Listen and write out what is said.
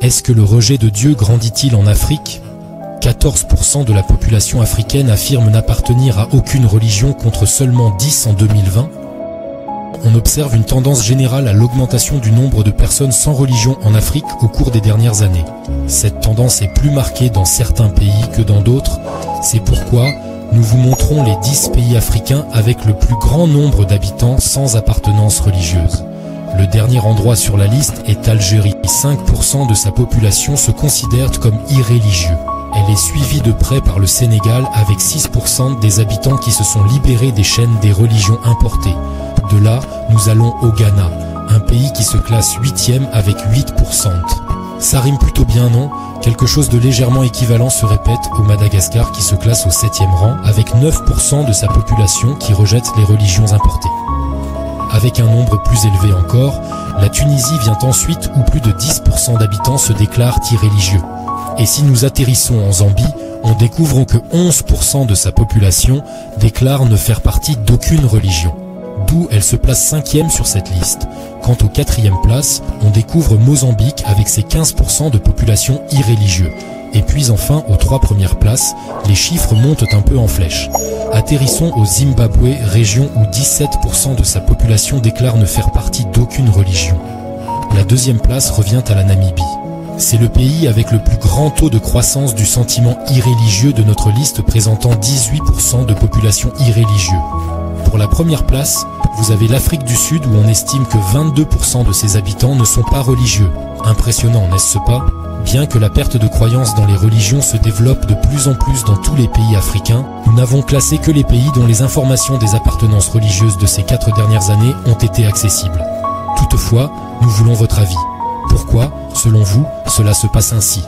Est-ce que le rejet de Dieu grandit-il en Afrique ? 14% de la population africaine affirme n'appartenir à aucune religion contre seulement 10 en 2020. On observe une tendance générale à l'augmentation du nombre de personnes sans religion en Afrique au cours des dernières années. Cette tendance est plus marquée dans certains pays que dans d'autres. C'est pourquoi nous vous montrons les 10 pays africains avec le plus grand nombre d'habitants sans appartenance religieuse. Le dernier endroit sur la liste est Algérie. 5% de sa population se considèrent comme irréligieux. Elle est suivie de près par le Sénégal avec 6% des habitants qui se sont libérés des chaînes des religions importées. De là, nous allons au Ghana, un pays qui se classe 8e avec 8%. Ça rime plutôt bien, non? Quelque chose de légèrement équivalent se répète au Madagascar qui se classe au 7e rang avec 9% de sa population qui rejette les religions importées. Avec un nombre plus élevé encore, la Tunisie vient ensuite où plus de 10% d'habitants se déclarent irréligieux. Et si nous atterrissons en Zambie, on découvre que 11% de sa population déclare ne faire partie d'aucune religion. D'où elle se place 5e sur cette liste. Quant aux 4e places, on découvre Mozambique avec ses 15% de population irréligieux. Et puis enfin, aux 3 premières places, les chiffres montent un peu en flèche. Atterrissons au Zimbabwe, région où 17% de sa population déclare ne faire partie d'aucune religion. La 2e place revient à la Namibie. C'est le pays avec le plus grand taux de croissance du sentiment irréligieux de notre liste présentant 18% de population irréligieux. Pour la première place, vous avez l'Afrique du Sud où on estime que 22% de ses habitants ne sont pas religieux. Impressionnant, n'est-ce pas ? Bien que la perte de croyance dans les religions se développe de plus en plus dans tous les pays africains, nous n'avons classé que les pays dont les informations des appartenances religieuses de ces 4 dernières années ont été accessibles. Toutefois, nous voulons votre avis. Pourquoi, selon vous, cela se passe ainsi ?